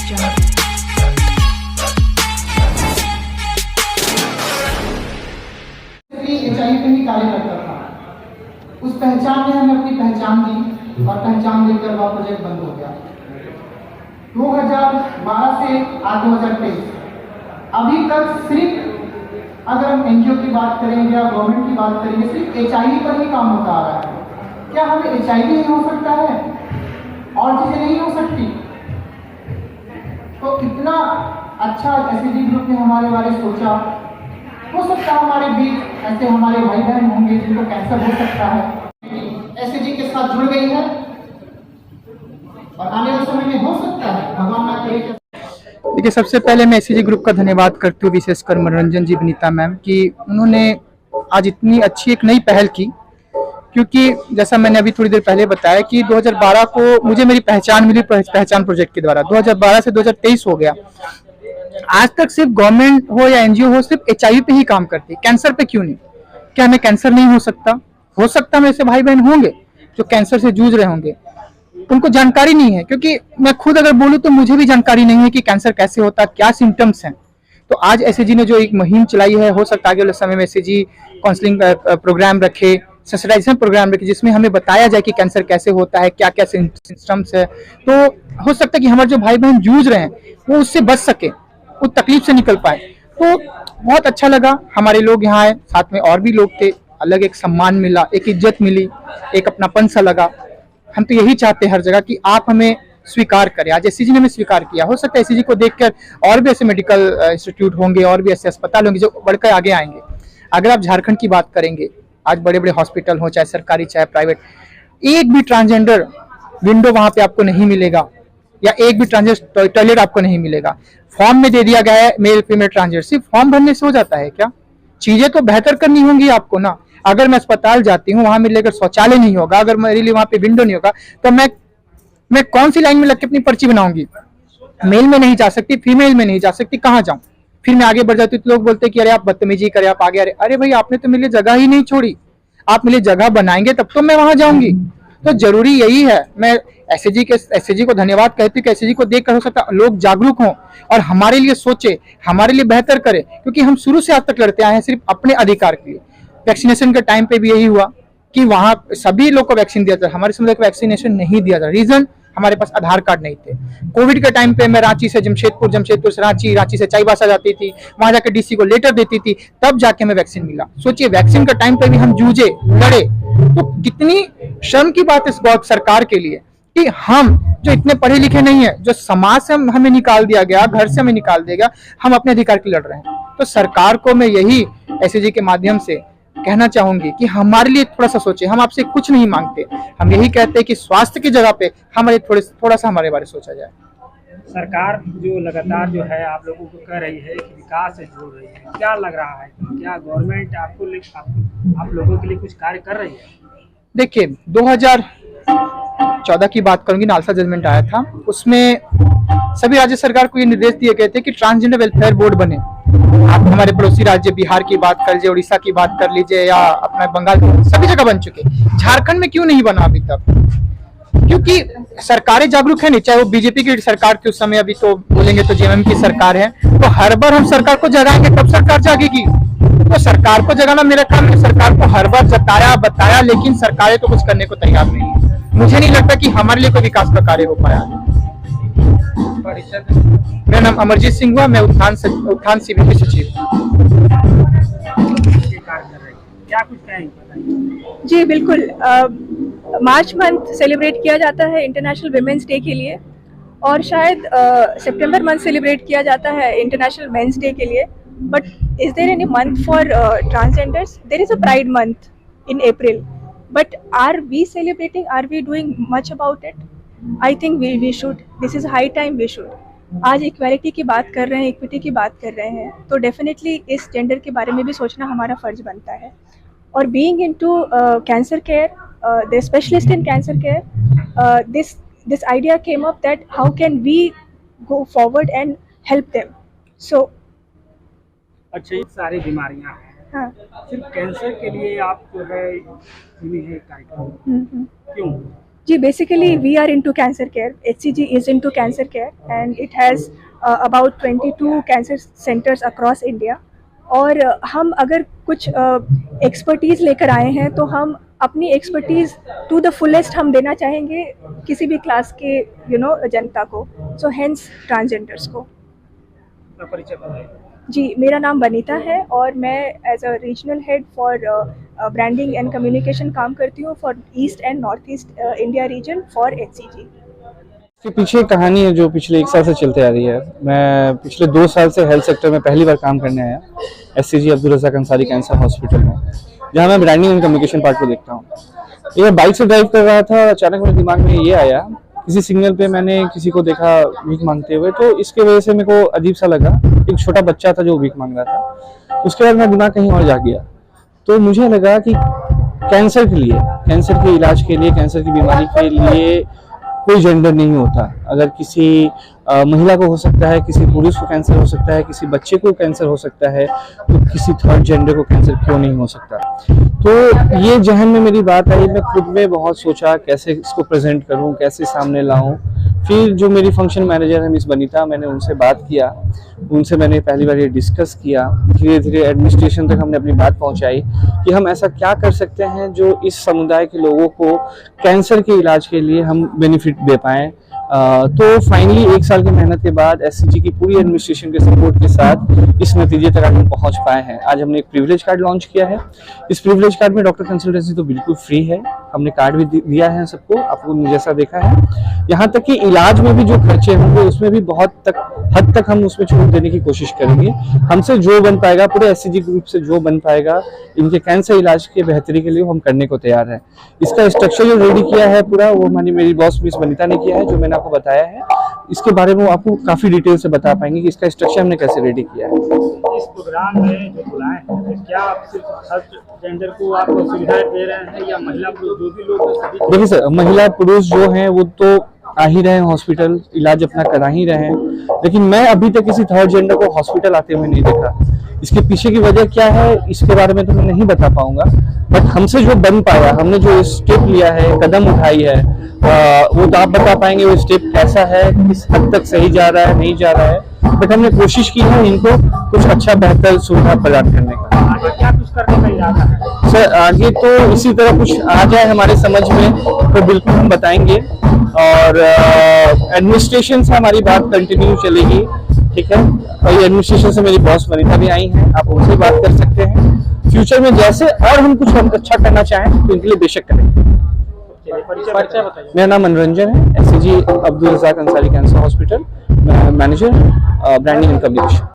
HI पे ही कार्य करता था। उस पहचान ने हमें अपनी पहचान दी और पहचान देकर वह प्रोजेक्ट बंद हो गया। 2012 से आज 2023 अभी तक सिर्फ अगर हम एनजीओ की बात करेंगे या गवर्नमेंट की बात करेंगे, सिर्फ एचआईवी पर ही काम होता आ रहा है। क्या हमें एचआईवी नहीं हो सकता है? और चीजें नहीं हो सकती? तो इतना अच्छा एसएजी ग्रुप ने हमारे बारे में सोचा। हो सकता है हमारे बीच ऐसे हमारे भाई बहन होंगे जिनको कैंसर हो सकता है, एसएजी के साथ जुड़ गई है और आने वाले समय में हो सकता है, भगवान ना करे। देखिए, सबसे पहले मैं एसएजी ग्रुप का धन्यवाद करती हूँ, विशेषकर मनोरंजन जी, विनीता मैम, कि उन्होंने आज इतनी अच्छी एक नई पहल की। क्योंकि जैसा मैंने अभी थोड़ी देर पहले बताया कि 2012 को मुझे मेरी पहचान मिली पहचान प्रोजेक्ट के द्वारा। 2012 से 2023 हो गया। आज तक सिर्फ गवर्नमेंट हो या एनजीओ हो, सिर्फ एचआईवी पे ही काम करती है। कैंसर पे क्यों नहीं? क्या हमें कैंसर नहीं हो सकता? हो सकता है। ऐसे भाई बहन होंगे जो कैंसर से जूझ रहे होंगे, उनको जानकारी नहीं है। क्योंकि मैं खुद अगर बोलूं तो मुझे भी जानकारी नहीं है कि कैंसर कैसे होता है, क्या सिम्टम्स हैं। तो आज एसएजी ने जो एक मुहिम चलाई है, हो सकता है आगे वाले समय में एसएजी काउंसलिंग प्रोग्राम रखे, सेंसिटाइजेशन प्रोग्राम रखे, जिसमें हमें बताया जाए कि कैंसर कैसे होता है, क्या क्या सिम्टम्स है। तो हो सकता है कि हमारे जो भाई बहन जूझ रहे हैं वो उससे बच सके, उस तकलीफ से निकल पाए। तो बहुत अच्छा लगा, हमारे लोग यहाँ आए, साथ में और भी लोग थे, अलग एक सम्मान मिला, एक इज्जत मिली, एक अपनापन सा लगा। हम तो यही चाहते हैं हर जगह कि आप हमें स्वीकार करें। आज एसएजी ने हमें स्वीकार किया। हो सकता है एसएजी को देखकर और भी ऐसे मेडिकल इंस्टीट्यूट होंगे और भी ऐसे अस्पताल होंगे जो बढ़कर आगे आएंगे। अगर आप झारखंड की बात करेंगे, आज बड़े बड़े हॉस्पिटल हो, चाहे सरकारी चाहे प्राइवेट, एक भी ट्रांसजेंडर विंडो वहां पे आपको नहीं मिलेगा, या एक भी ट्रांसजेंडर टॉयलेट आपको नहीं मिलेगा। फॉर्म में दे दिया गया है मेल फीमेल ट्रांसजेंडर, सिर्फ फॉर्म भरने से हो जाता है क्या? चीजें तो बेहतर करनी होंगी आपको ना। अगर मैं अस्पताल जाती हूँ, वहां मेरे लिए अगर शौचालय नहीं होगा, अगर मेरे लिए वहां पे विंडो नहीं होगा, तो मैं कौन सी लाइन में लग के अपनी पर्ची बनाऊंगी? मेल में नहीं जा सकती, फीमेल में नहीं जा सकती, कहाँ जाऊं? फिर मैं आगे बढ़ जाती हूँ तो लोग बोलते हैं कि अरे आप बदतमीजी करें, आप आगे। अरे भाई, आपने तो मेरे लिए जगह ही नहीं छोड़ी। आप मेरे लिए जगह बनाएंगे तब तो मैं वहां जाऊंगी। तो जरूरी यही है। मैं एसएजी को धन्यवाद कहती हूँ कि एसएजी को देखकर हो सकता लोग जागरूक हों और हमारे लिए सोचे, हमारे लिए बेहतर करे। क्योंकि हम शुरू से आज तक लड़ते आए हैं सिर्फ अपने अधिकार के लिए। वैक्सीनेशन के टाइम पे भी यही हुआ कि वहां सभी लोग को वैक्सीन दिया था, हमारे समुदाय को वैक्सीनेशन नहीं दिया था। रीजन, हमारे पास आधार कार्ड नहीं थे। कोविड के टाइम पे मैं रांची से जमशेदपुर, जमशेदपुर से रांची, रांची से चाईबासा जाती थी, वहां जाकर डीसी को लेटर देती थी, तब जाके हमें वैक्सीन मिला। सोचिए, वैक्सीन के टाइम पे भी हम जूझे, लड़े। तो कितनी शर्म की बात है इस सरकार के लिए कि हम जो इतने पढ़े लिखे नहीं है, जो समाज से हमें निकाल दिया गया, घर से हमें निकाल दिया गया, हम अपने अधिकार के लिए लड़ रहे हैं। तो सरकार को मैं यही एसएजी के माध्यम से कहना चाहूंगी कि हमारे लिए थोड़ा सा सोचे। हम आपसे कुछ नहीं मांगते, हम यही कहते हैं कि स्वास्थ्य की जगह पे हमारे थोड़ा सा हमारे बारे में सोचा जाए। सरकार जो लगातार जो है आप लोगों को कह रही है कि विकास से जोड़ रही है, क्या लग रहा है, क्या गवर्नमेंट आप लोगों के लिए कुछ कार्य कर रही है? देखिए, 2014 की बात करूंगी, नालसा जजमेंट आया था, उसमें सभी राज्य सरकार को ये निर्देश दिए गए थे कि ट्रांसजेंडर वेलफेयर बोर्ड बने। आप हमारे पड़ोसी राज्य बिहार की बात कर लीजिए, उड़ीसा की बात कर लीजिए, या अपना बंगाल, सभी जगह बन चुके। झारखंड में क्यों नहीं बना अभी तक? क्योंकि सरकारें जागरूक है नहीं। चाहे वो बीजेपी की सरकार थी उस समय, अभी तो बोलेंगे तो जेएमएम की सरकार है। तो हर बार हम सरकार को जगाएंगे तब सरकार जागेगी। तो सरकार को जगाना मेरा काम है। सरकार को हर बार जताया बताया, लेकिन सरकारें तो कुछ करने को तैयार नहीं है। मुझे नहीं लगता कि हमारे लिए कोई विकास का कार्य हो पाया है। मेरा नाम अमरजीत सिंह हुआ, मैं उत्थान सीबीपी सचिव। क्या कुछ कहेंगे? जी बिल्कुल। मार्च मंथ सेलिब्रेट किया जाता है इंटरनेशनल विमेंस डे के लिए, और शायद सितंबर मंथ सेलिब्रेट किया जाता है इंटरनेशनल मेंस डे के लिए। But is there any month for transgenders? There is a pride month in April, but are we celebrating, are we doing much about it? I think we should, this is high time we should. आज equality की बात कर रहे हैं, equity की बात कर रहे हैं, तो डेफिनेटली इस जेंडर के बारे में भी सोचना हमारा फर्ज बनता है। और being into cancer care, the specialist in cancer care, this idea came up that how can we go forward and help them. So अच्छा, ये सारी बीमारियां हैं, हाँ, सिर्फ कैंसर के लिए आप जो है चुनी है कार्यक्रम, क्यों? जी, basically we are into cancer care. HCG is into cancer care and it has about 22 cancer centers across India. और हम अगर कुछ एक्सपर्टीज़ लेकर आए हैं तो हम अपनी एक्सपर्टीज़ टू द फुलेस्ट हम देना चाहेंगे किसी भी क्लास के जनता को, सो हेंस ट्रांसजेंडर्स को। अपना परिचय बताइए। जी, मेरा नाम वनीता है और मैं as a regional head for branding and communication काम करती हूँ for east and north east India region for HCG। इसके पीछे एक कहानी है जो पिछले 1 साल से चलते आ रही है। मैं पिछले 2 साल से हेल्थ सेक्टर में पहली बार काम करने आया SCG Abdul Razak Ansari cancer hospital में, जहाँ मैं ब्रांडिंग एंड कम्युनिकेशन पार्ट को देखता हूँ। ये बाइक से ड्राइव कर रहा था, अचानक मेरे दिमाग में ये आया, किसी सिग्नल पे मैंने किसी को देखा भीख मांगते हुए, तो इसके वजह से मेरे को अजीब सा लगा। एक छोटा बच्चा था जो भीख मांग रहा था। उसके बाद मेरा दिमाग कहीं और जा गया, तो मुझे लगा कि कैंसर के लिए, कैंसर के इलाज के लिए, कैंसर की बीमारी के लिए कोई जेंडर नहीं होता। अगर किसी महिला को हो सकता है, किसी पुरुष को कैंसर हो सकता है, किसी बच्चे को कैंसर हो सकता है, तो किसी थर्ड जेंडर को कैंसर क्यों नहीं हो सकता। तो ये जहन में मेरी बात आई, मैं खुद में बहुत सोचा कैसे इसको प्रेजेंट करूं, कैसे सामने लाऊं। फिर जो मेरी फंक्शन मैनेजर है मिस वनीता, मैंने उनसे बात किया, उनसे मैंने पहली बार ये डिस्कस किया। धीरे धीरे एडमिनिस्ट्रेशन तक हमने अपनी बात पहुंचाई कि हम ऐसा क्या कर सकते हैं जो इस समुदाय के लोगों को कैंसर के इलाज के लिए हम बेनिफिट दे पाएँ। तो फाइनली 1 साल की मेहनत के बाद SCG की पूरी एडमिनिस्ट्रेशन के सपोर्ट के साथ इस नतीजे तक हम पहुंच पाए हैं। आज हमने एक प्रिविलेज कार्ड लॉन्च किया है। इस प्रिविलेज कार्ड में डॉक्टर कंसल्टेंसी तो बिल्कुल फ्री है, हमने कार्ड भी दिया है सबको, आपको जैसा देखा है। यहाँ तक कि इलाज में भी जो खर्चे होंगे उसमें भी बहुत हद तक हम उसमें छूट देने की कोशिश करेंगे। हमसे जो बन पाएगा, पूरे SCG ग्रुप से जो बन पाएगा, इनके कैंसर इलाज के बेहतरी के लिए हम करने को तैयार है। इसका स्ट्रक्चर जो रेडी किया है पूरा, वो मेरी बॉस मिस वनीता ने किया है, जो मैंने आपको बताया है। इसके बारे में वो आपको काफी डिटेल से बता पाएंगे कि इसका स्ट्रक्चर हमने कैसे रेडी किया है। इस प्रोग्राम में जो बुलाए हैं, तो क्या आप सिर्फ थर्ड जेंडर को आप सुविधाएं दे रहे हैं या महिला पुरुष जो भी लोग हैं सभी? देखिए सर, महिला पुरुष जो हैं वो तो आ ही रहे हैं हॉस्पिटल, इलाज अपना करा ही रहे हैं, लेकिन मैं अभी तक किसी थर्ड जेंडर को हॉस्पिटल आते हुए नहीं देखा। इसके पीछे की वजह क्या है इसके बारे में तो मैं नहीं बता पाऊंगा, बट हमसे जो बन पाया, हमने जो स्टेप लिया है, कदम उठाई है, वो तो आप बता पाएंगे वो स्टेप कैसा है, किस हद तक सही जा रहा है, नहीं जा रहा है। बट हमने कोशिश की है इनको कुछ अच्छा बेहतर सुविधा प्रदान करने का। आगे क्या कुछ करने का इरादा है सर? आगे तो इसी तरह कुछ आ जाए हमारे समझ में तो बिल्कुल हम बताएंगे, और एडमिनिस्ट्रेशन से हमारी बात कंटिन्यू चलेगी, ठीक है। और ये एडमिनिस्ट्रेशन से मेरी बॉस वनीता भी आई हैं, आप उनसे बात कर सकते हैं। फ्यूचर में जैसे और हम कुछ अच्छा करना चाहें तो इनके लिए बेशक करेंगे। परिचय बताइए। मेरा नाम मनोरंजन है, SCG Abdul Razak Ansari cancer hospital manager, branding and communication.